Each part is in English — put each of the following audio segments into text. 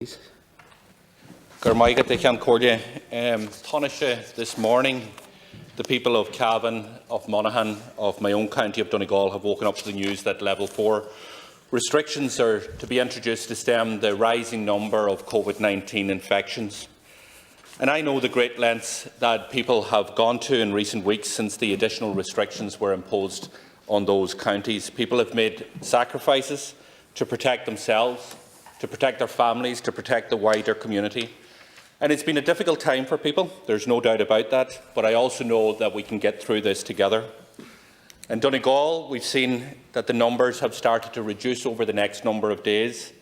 Taoiseach, this morning, the people of Cavan, of Monaghan, of my own county of Donegal have woken up to the news that Level 4 restrictions are to be introduced to stem the rising number of COVID-19 infections. And I know the great lengths that people have gone to in recent weeks since the additional restrictions were imposed on those counties. People have made sacrifices to protect themselves, to protect their families, to protect the wider community. And it's been a difficult time for people, there's no doubt about that, but I also know that we can get through this together. In Donegal, we've seen that the numbers have started to reduce over the next number of days.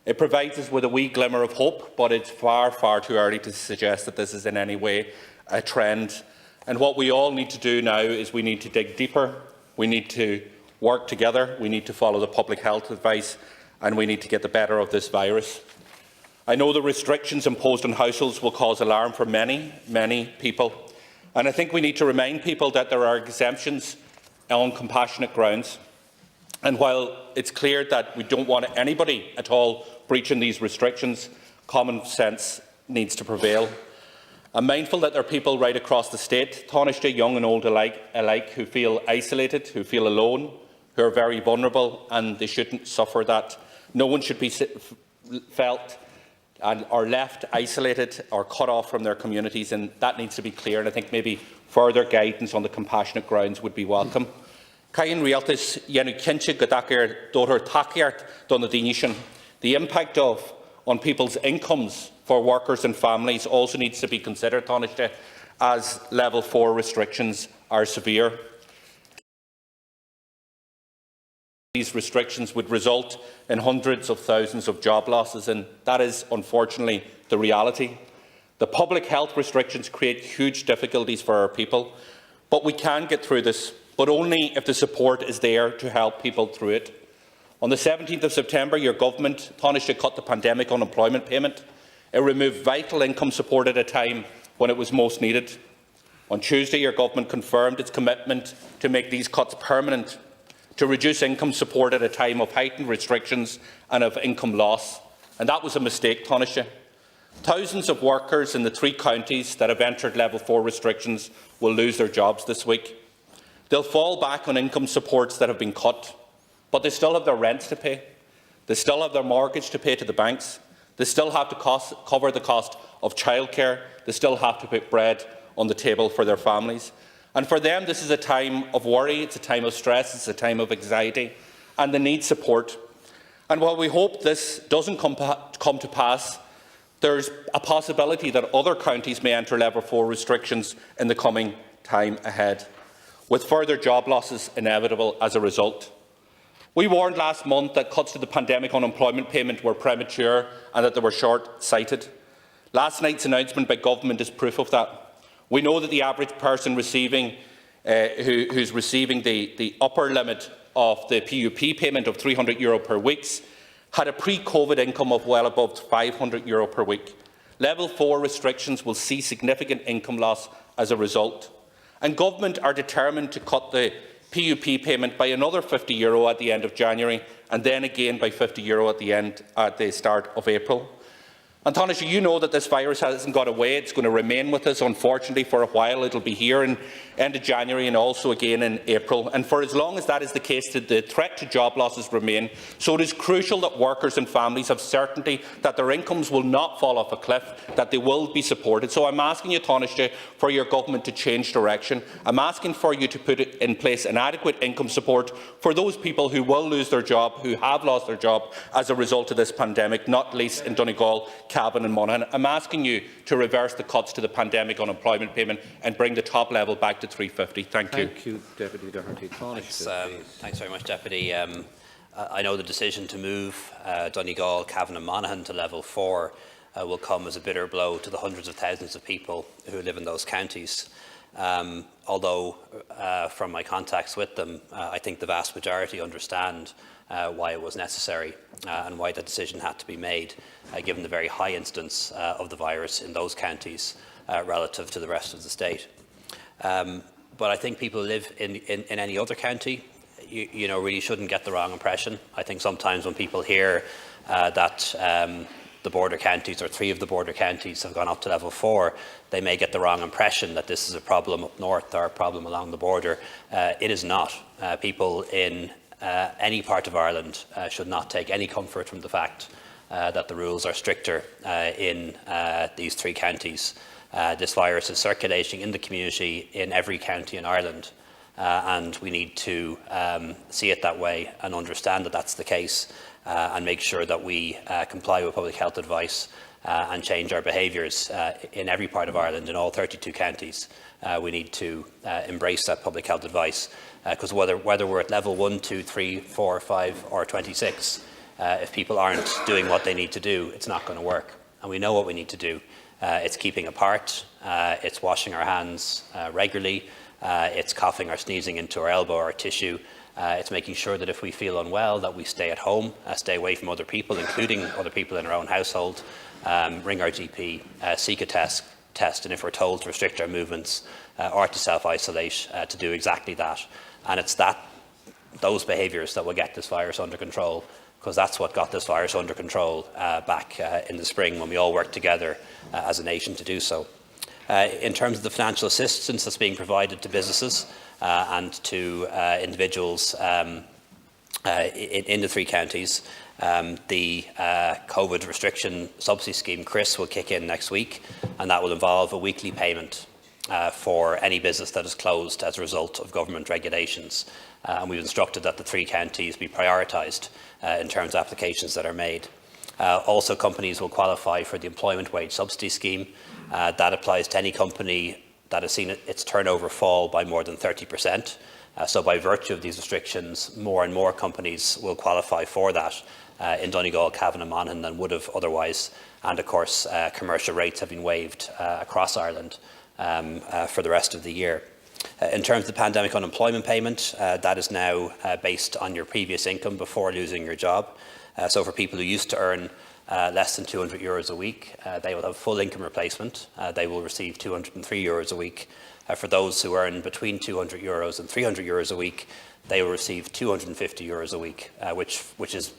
It provides us with a wee glimmer of hope, but it's far, far too early to suggest that this is in any way a trend. And what we all need to do now is we need to dig deeper, we need to work together, we need to follow the public health advice, and we need to get the better of this virus. I know the restrictions imposed on households will cause alarm for many, many people, and I think we need to remind people that there are exemptions on compassionate grounds. And while it's clear that we don't want anybody at all breaching these restrictions, common sense needs to prevail. I'm mindful that there are people right across the state, Taoiseach, young and old alike, who feel isolated, who feel alone, who are very vulnerable, and they shouldn't suffer that. No one should be felt or left isolated or cut off from their communities, and that needs to be clear. And I think maybe further guidance on the compassionate grounds would be welcome. Oireachtas yenu kinse Dáil Éireann takiart donna dinishan. The impact on people's incomes for workers and families also needs to be considered, Taoiseach, as Level 4 restrictions are severe. These restrictions would result in hundreds of thousands of job losses, and that is unfortunately the reality. The public health restrictions create huge difficulties for our people, but we can get through this, but only if the support is there to help people through it. On the 17th of September, your government, Taoiseach, cut the pandemic unemployment payment. It removed vital income support at a time when it was most needed. On Tuesday, your government confirmed its commitment to make these cuts permanent, to reduce income support at a time of heightened restrictions and of income loss. And that was a mistake, Taoiseach. Thousands of workers in the 3 counties that have entered Level 4 restrictions will lose their jobs this week. They'll fall back on income supports that have been cut, but they still have their rents to pay. They still have their mortgage to pay to the banks. They still have to cover the cost of childcare. They still have to put bread on the table for their families. And for them, this is a time of worry, it's a time of stress, it's a time of anxiety, and they need support. And while we hope this doesn't come to pass, there's a possibility that other counties may enter Level 4 restrictions in the coming time ahead, with further job losses inevitable as a result. We warned last month that cuts to the pandemic unemployment payment were premature and that they were short-sighted. Last night's announcement by government is proof of that. We know that the average person receiving, who's receiving the upper limit of the PUP payment of €300 per week had a pre-COVID income of well above €500 per week. Level 4 restrictions will see significant income loss as a result. And government are determined to cut the PUP payment by another €50 at the end of January, and then again by €50 at the start of April. And Taoiseach, you know that this virus hasn't got away. It's going to remain with us, unfortunately, for a while. It will be here in end of January and also again in April. And for as long as that is the case, the threat to job losses remain. So it is crucial that workers and families have certainty that their incomes will not fall off a cliff, that they will be supported. So I'm asking you, Taoiseach, for your government to change direction. I'm asking for you to put in place an adequate income support for those people who will lose their job, who have lost their job as a result of this pandemic, not least in Donegal, Cavan and Monaghan. I'm asking you to reverse the cuts to the pandemic unemployment payment and bring the top level back to $350. Thank you. Thank you, Deputy Doherty. Thanks very much, Deputy. I know the decision to move Donegal, Cavan and Monaghan to Level 4 will come as a bitter blow to the hundreds of thousands of people who live in those counties. Although, from my contacts with them, I think the vast majority understand why it was necessary and why the decision had to be made, given the very high incidence of the virus in those counties relative to the rest of the state. But I think people who live in any other county, really shouldn't get the wrong impression. I think sometimes when people hear that the border counties, or 3 of the border counties, have gone up to level 4, they may get the wrong impression that this is a problem up north or a problem along the border. It is not. People in any part of Ireland should not take any comfort from the fact that the rules are stricter in these 3 counties. This virus is circulating in the community in every county in Ireland, and we need to see it that way and understand that that's the case, and make sure that we comply with public health advice and change our behaviours in every part of Ireland, in all 32 counties. We need to embrace that public health advice, because whether we're at level 1, 2, 3, 4, 5 or 26, if people aren't doing what they need to do, it's not going to work. And we know what we need to do. It's keeping apart, it's washing our hands regularly, it's coughing or sneezing into our elbow or tissue. It's making sure that if we feel unwell, that we stay at home, stay away from other people, including other people in our own household, ring our GP, seek a test, and if we're told to restrict our movements or to self-isolate, to do exactly that. And it's those behaviours that will get this virus under control, because that's what got this virus under control back in the spring, when we all worked together as a nation to do so. In terms of the financial assistance that's being provided to businesses and to individuals in the 3 counties, the COVID restriction subsidy scheme, CRIS, will kick in next week, and that will involve a weekly payment for any business that is closed as a result of government regulations. And we've instructed that the 3 counties be prioritised in terms of applications that are made. Also, companies will qualify for the employment wage subsidy scheme. That applies to any company that has seen its turnover fall by more than 30%. So by virtue of these restrictions, more and more companies will qualify for that in Donegal, Cavan and Monaghan than would have otherwise. And of course, commercial rates have been waived across Ireland for the rest of the year. In terms of the pandemic unemployment payment, that is now based on your previous income before losing your job. So for people who used to earn less than €200 a week, they will have full income replacement. They will receive €203 a week. For those who earn between €200 and €300 a week, they will receive €250 a week, which is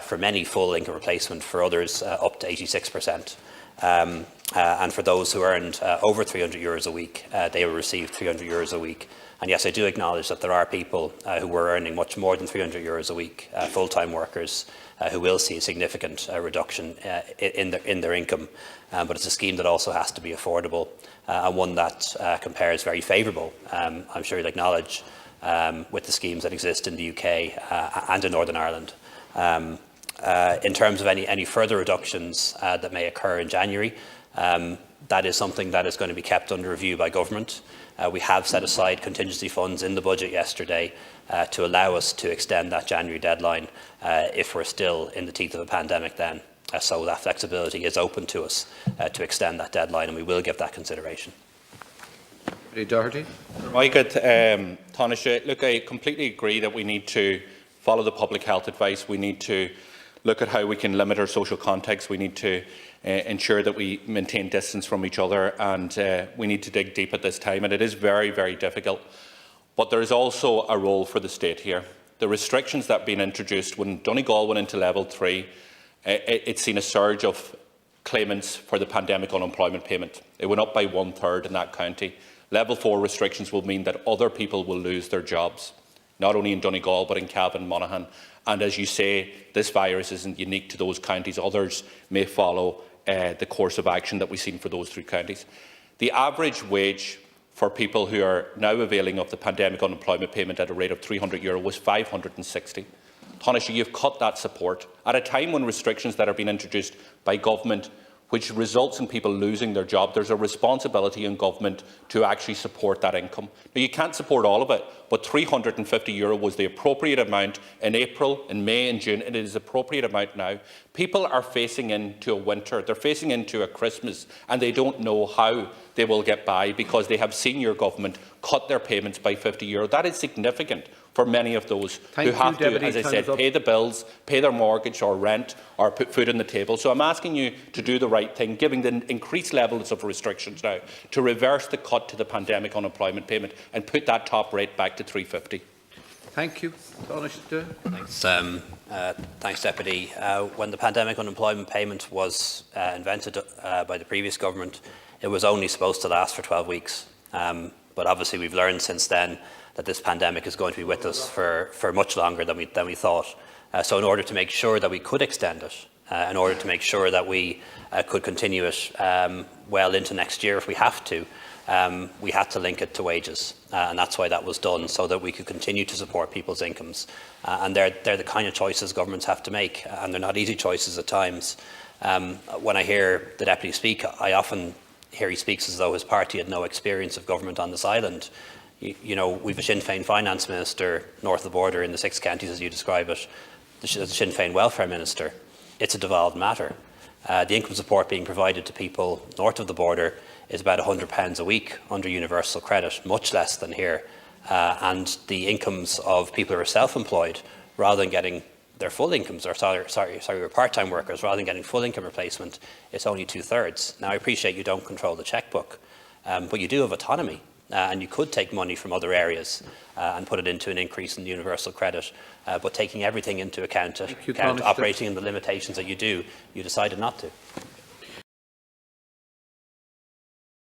for many full income replacement, for others up to 86%. And for those who earned over €300 a week, they will receive €300 a week. And yes, I do acknowledge that there are people who were earning much more than €300 a week, full-time workers, who will see a significant reduction in their income. But it's a scheme that also has to be affordable, and one that compares very favourable, I'm sure you'll acknowledge, with the schemes that exist in the UK and in Northern Ireland. In terms of any further reductions that may occur in January, that is something that is going to be kept under review by government. We have set aside contingency funds in the budget yesterday to allow us to extend that January deadline if we're still in the teeth of a pandemic then. So that flexibility is open to us to extend that deadline, and we will give that consideration. Doherty. Taoiseach, look, I completely agree that we need to follow the public health advice. We need to look at how we can limit our social contacts. We need to ensure that we maintain distance from each other, and we need to dig deep at this time. And it is very, very difficult. But there is also a role for the state here. The restrictions that have been introduced, when Donegal went into level 3, it's seen a surge of claimants for the pandemic unemployment payment. It went up by 1/3 in that county. Level 4 restrictions will mean that other people will lose their jobs, not only in Donegal but in Cavan and Monaghan. And as you say, this virus isn't unique to those counties. Others may follow the course of action that we've seen for those 3 counties. The average wage for people who are now availing of the pandemic unemployment payment at a rate of €300 was €560. Taoiseach, you've cut that support at a time when restrictions that are being introduced by government, which results in people losing their job. There's a responsibility in government to actually support that income. Now, you can't support all of it, but €350 was the appropriate amount in April, in May and June, and it is the appropriate amount now. People are facing into a winter, they're facing into a Christmas, and they don't know how they will get by because they have seen your government cut their payments by €50. That is significant for many of those who have to, as I said, pay the bills, pay their mortgage or rent, or put food on the table. So I'm asking you to do the right thing, given the increased levels of restrictions now, to reverse the cut to the pandemic unemployment payment and put that top rate back to €350. Thank you. Thanks. Thanks, Deputy. When the pandemic unemployment payment was invented by the previous government, it was only supposed to last for 12 weeks. But obviously we've learned since then that this pandemic is going to be with us for much longer than we thought. So in order to make sure that we could extend it, in order to make sure that we could continue it well into next year if we have to, we had to link it to wages, and that's why that was done, so that we could continue to support people's incomes. And they're the kind of choices governments have to make, and they're not easy choices at times. When I hear the Deputy speak, I often hear he speaks as though his party had no experience of government on this island. You know, we've a Sinn Féin finance minister north of the border in the 6 counties, as you describe it, the Sinn Féin welfare minister. It's a devolved matter. The income support being provided to people north of the border is about £100 a week under universal credit, much less than here. And the incomes of people who are self-employed, rather than getting their full incomes, or or part-time workers, rather than getting full income replacement, it's only 2/3. Now, I appreciate you don't control the chequebook, but you do have autonomy, and you could take money from other areas and put it into an increase in universal credit. But taking everything into account, operating in the limitations that you do, you decided not to.